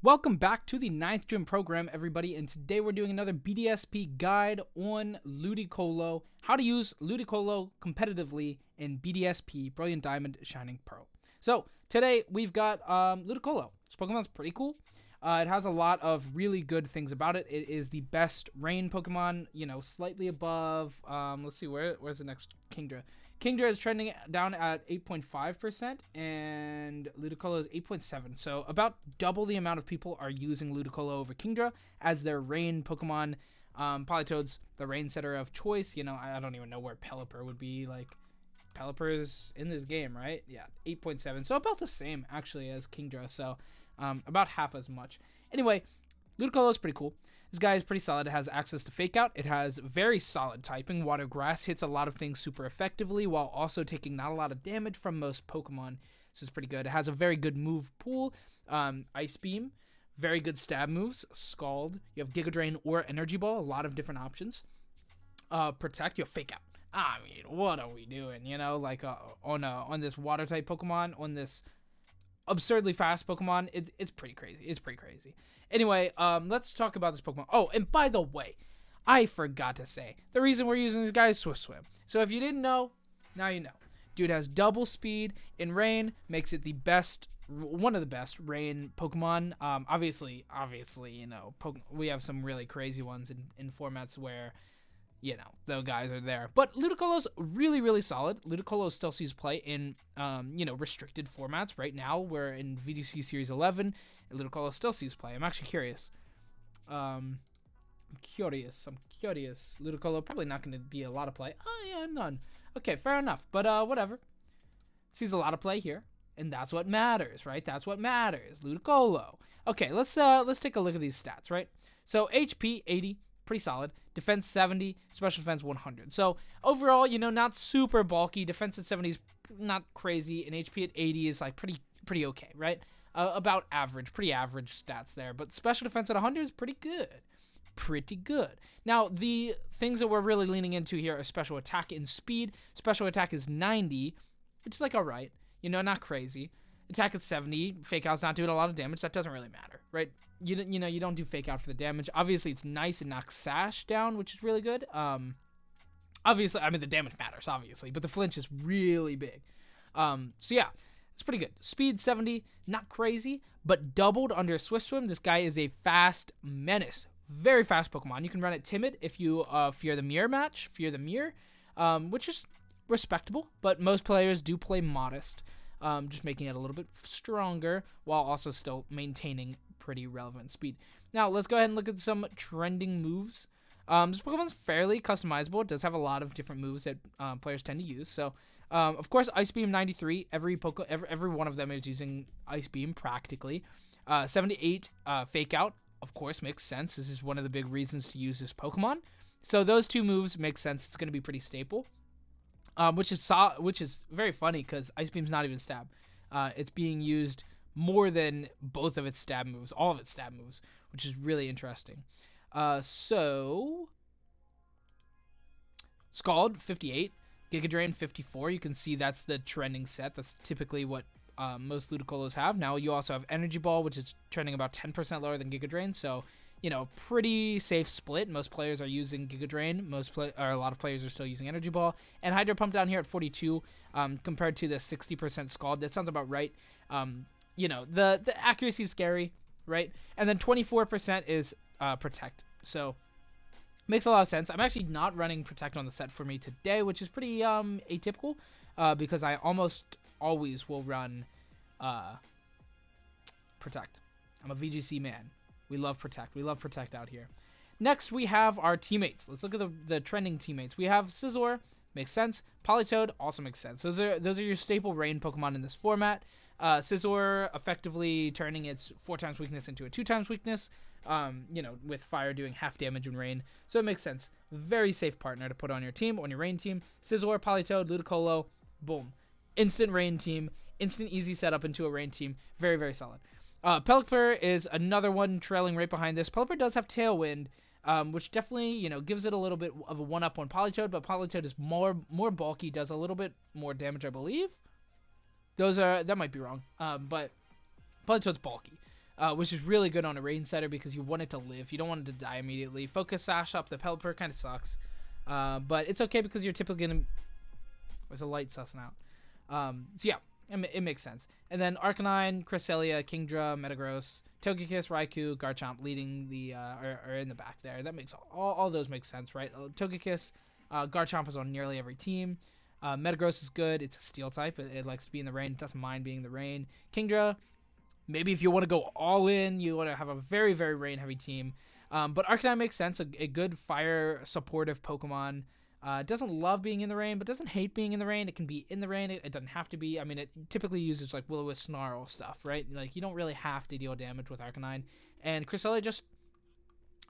Welcome back to the 9th Gym program, everybody, and today we're doing another BDSP guide on Ludicolo, how to use Ludicolo competitively in BDSP, Brilliant Diamond, Shining Pearl. So, today we've got Ludicolo. This Pokemon's pretty cool. It has a lot of really good things about it. It is the best rain Pokemon, slightly above, let's see, where's the next Kingdra? Kingdra is trending down at 8.5%, and Ludicolo is 8.7%. So about double the amount of people are using Ludicolo over Kingdra as their rain Pokemon. Politoed's the rain setter of choice. I don't even know where Pelipper would be. Like, Pelipper is in this game, right? Yeah, 8.7. So about the same, actually, as Kingdra. So about half as much. Anyway, Ludicolo is pretty cool. This guy is pretty solid. It has access to Fake Out. It has very solid typing. Water Grass hits a lot of things super effectively while also taking not a lot of damage from most Pokemon. So it's pretty good. It has a very good move pool. Ice Beam, very good stab moves. Scald. You have Giga Drain or Energy Ball. A lot of different options. Protect. You have Fake Out. I mean, what are we doing? On this water type Pokemon, on this absurdly fast Pokemon, it's pretty crazy. Anyway, let's talk about this Pokemon. Oh, and by the way, I forgot to say, the reason we're using this guy is Swift Swim. So if you didn't know, now you know. Dude has double speed in rain, makes it the best, one of the best rain Pokemon. Obviously, we have some really crazy ones in formats where, those guys are there. But Ludicolo's really solid. Ludicolo still sees play in, restricted formats. Right now, we're in VDC Series 11, and Ludicolo still sees play. I'm actually curious. I'm curious. Ludicolo probably not going to be a lot of play. Oh, yeah, none. Okay, fair enough. But, whatever. Sees a lot of play here, and that's what matters, right? That's what matters. Ludicolo. Okay, let's take a look at these stats, right? So, HP, 80. Pretty solid. Defense 70, special defense 100. So overall, not super bulky. Defense at 70 is not crazy, and HP at 80 is like pretty okay, right? About average, pretty average stats there. But special defense at 100 is pretty good. Now, the things that we're really leaning into here are special attack and speed. Special attack is 90, which is like alright, not crazy. Attack at 70, Fake Out's not doing a lot of damage. That doesn't really matter, right? You don't do Fake Out for the damage. Obviously, it's nice and knocks Sash down, which is really good. Obviously, the damage matters, obviously, but the flinch is really big. So yeah, it's pretty good. Speed 70, not crazy, but doubled under Swift Swim. This guy is a fast menace. Very fast Pokemon. You can run it Timid if you fear the Mirror, which is respectable, but most players do play Modest. Just making it a little bit stronger while also still maintaining pretty relevant speed. Now, let's go ahead and look at some trending moves. This Pokemon's fairly customizable. It does have a lot of different moves that players tend to use. So, of course, Ice Beam 93. Every one of them is using Ice Beam practically. 78 Fake Out, of course, makes sense. This is one of the big reasons to use this Pokemon. So those two moves make sense. It's going to be pretty staple. Which is very funny because Ice Beam's not even stab. It's being used more than both of its stab moves, all of its stab moves, which is really interesting. So Scald 58, Giga Drain 54. You can see that's the trending set. That's typically what most Ludicolos have. Now you also have Energy Ball, which is trending about 10% lower than Giga Drain. So pretty safe split. Most players are using Giga Drain. A lot of players are still using Energy Ball. And Hydro Pump down here at 42, compared to the 60% Scald. That sounds about right. The accuracy is scary, right? And then 24% is Protect. So makes a lot of sense. I'm actually not running Protect on the set for me today, which is pretty atypical, because I almost always will run Protect. I'm a VGC man. We love Protect. We love Protect out here. Next, we have our teammates. Let's look at the trending teammates. We have Scizor, makes sense. Politoed also makes sense. Those are your staple rain Pokemon in this format. Scizor effectively turning its 4x weakness into a 2x weakness. With fire doing half damage in rain. So it makes sense. Very safe partner to put on your team, on your rain team. Scizor, Politoed, Ludicolo, boom. Instant rain team. Instant easy setup into a rain team. Very solid. Pelipper is another one trailing right behind this. Pelipper does have Tailwind, which definitely, gives it a little bit of a one-up on Politoed, but Politoed is more bulky, does a little bit more damage, I believe. That might be wrong, but Politoed's bulky. which is really good on a range setter because you want it to live. You don't want it to die immediately. Focus Sash up. The Pelipper kind of sucks. But it's okay because you're typically going to... There's a light sussing out. So yeah, it makes sense. And then Arcanine, Cresselia, Kingdra, Metagross, Togekiss, Raikou, Garchomp leading the... are in the back there. That makes... All those make sense, right? Togekiss, Garchomp is on nearly every team. Metagross is good. It's a steel type. It likes to be in the rain. It doesn't mind being in the rain. Kingdra, maybe if you want to go all in, you want to have a very, very rain-heavy team. But Arcanine makes sense. A good fire supportive Pokemon. Doesn't love being in the rain, but doesn't hate being in the rain. It can be in the rain. It doesn't have to be. I mean, it typically uses like Will-O-Wisp Snarl stuff, right? Like, you don't really have to deal damage with Arcanine. And Cresselia just...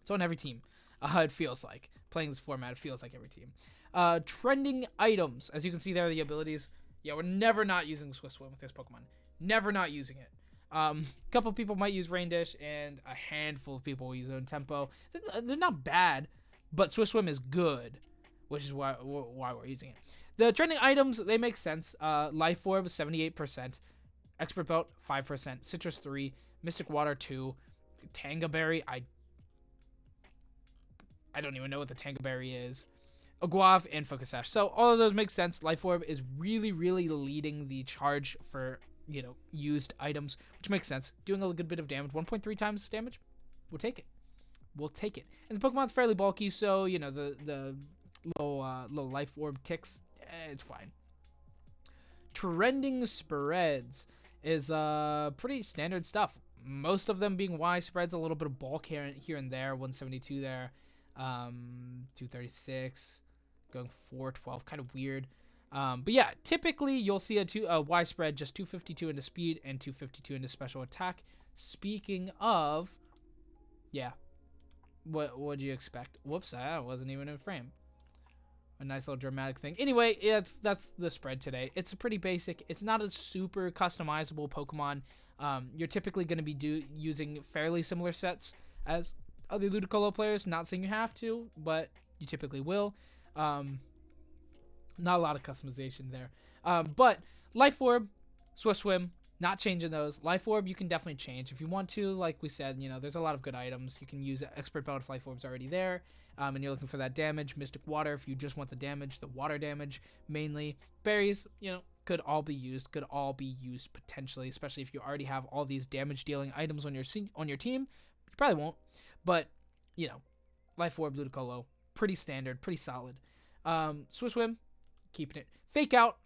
It's on every team. It feels like. Playing this format, it feels like every team. Trending items. As you can see there, the abilities. Yeah, we're never not using Swift Swim with this Pokemon. Never not using it. A couple people might use Rain Dish, and a handful of people will use Own Tempo. They're not bad, but Swift Swim is good, which is why we're using it. The trending items, they make sense. Life Orb, 78%. Expert Belt, 5%. Citrus, 3%. Mystic Water, 2%. Tanga Berry, I don't even know what the Tanga Berry is. Aguav and Focus Sash. So all of those make sense. Life Orb is really, really leading the charge for, used items, which makes sense. Doing a good bit of damage. 1.3 times damage. We'll take it. We'll take it. And the Pokemon's fairly bulky, so, the little Life Orb ticks, it's fine. Trending spreads is pretty standard stuff. Most of them being Y spreads, a little bit of bulk here and there. 172 there. 236. Going 412, kind of weird. But yeah, typically you'll see a Y spread, just 252 into speed and 252 into special attack. Speaking of, yeah, what'd you expect? Whoops, I wasn't even in frame. A nice little dramatic thing. Anyway, yeah, that's the spread today. It's a pretty basic. It's not a super customizable Pokemon. You're typically going to be using fairly similar sets as other Ludicolo players. Not saying you have to, but you typically will. Not a lot of customization there. But Life Orb, Swift Swim, not changing those. Life Orb, you can definitely change if you want to. Like we said, there's a lot of good items. You can use Expert Belt if Life Orb's already there, and you're looking for that damage. Mystic Water if you just want the damage, the water damage mainly. Berries, could all be used. Could all be used potentially, especially if you already have all these damage-dealing items on your team. You probably won't, but Life Orb, Ludicolo, pretty standard, pretty solid. Swift Swim, keeping it. Fake Out,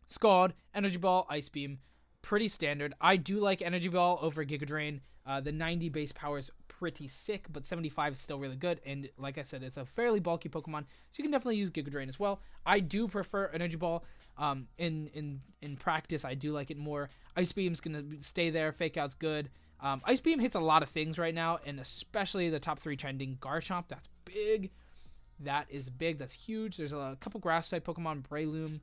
Scald, Energy Ball, Ice Beam, pretty standard. I do like Energy Ball over Giga Drain. The 90 base power is pretty sick, but 75 is still really good. And like I said, it's a fairly bulky Pokemon, so you can definitely use Giga Drain as well. I do prefer Energy Ball. In practice, I do like it more. Ice Beam's gonna stay there. Fake Out's good. Ice Beam hits a lot of things right now, and especially the top 3 trending Garchomp. That's big. That is big. That's huge. There's a couple grass-type Pokemon, Breloom.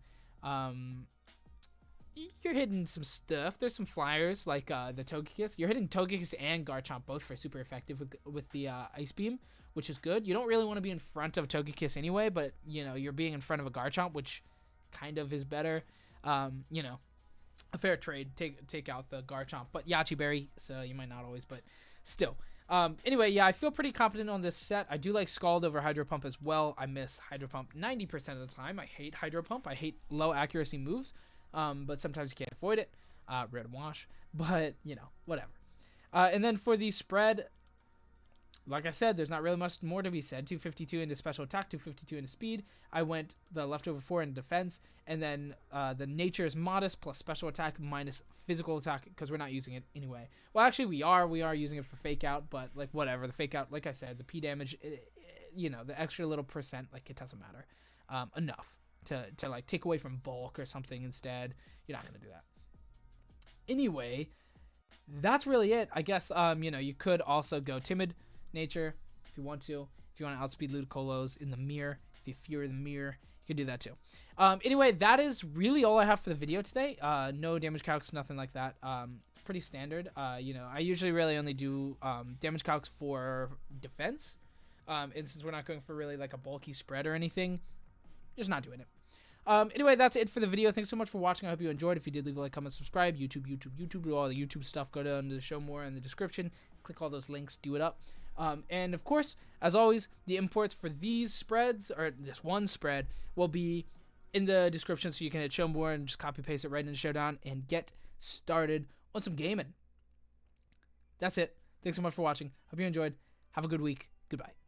You're hitting some stuff. There's some flyers like the Togekiss. You're hitting Togekiss and Garchomp both for super effective with the Ice Beam, which is good. You don't really want to be in front of Togekiss anyway, but, you're being in front of a Garchomp, which kind of is better. A fair trade. Take out the Garchomp. But Yachi Berry, so you might not always, but still. Anyway, yeah, I feel pretty confident on this set. I do like Scald over Hydro Pump as well. I miss Hydro Pump 90% of the time. I hate Hydro Pump. I hate low accuracy moves, but sometimes you can't avoid it. Red Wash, but, whatever. And then for the spread, like I said, there's not really much more to be said. 252 into special attack, 252 into speed. I went the leftover 4 into defense, and then the nature is modest plus special attack minus physical attack because we're not using it anyway. Well, actually, we are using it for Fake Out, but like whatever. The Fake Out, like I said, the P damage, the extra little percent, like it doesn't matter enough to like take away from bulk or something instead. You're not gonna do that. Anyway, that's really it. I guess you could also go Timid Nature if you want to. If you want to outspeed Ludicolos in the mirror, if you fear the mirror, you can do that too. Anyway, that is really all I have for the video today. No damage calcs, nothing like that. It's pretty standard. I usually really only do damage calcs for defense. And since we're not going for really like a bulky spread or anything, just not doing it. Anyway, that's it for the video. Thanks so much for watching. I hope you enjoyed. If you did, leave a like, comment, subscribe. YouTube, do all the YouTube stuff. Go down to the show more in the description. Click all those links. Do it up. And of course, as always, the imports for these spreads, or this one spread, will be in the description, so you can hit show more and just copy paste it right into Showdown and get started on some gaming. That's it. Thanks so much for watching. Hope you enjoyed. Have a good week. Goodbye.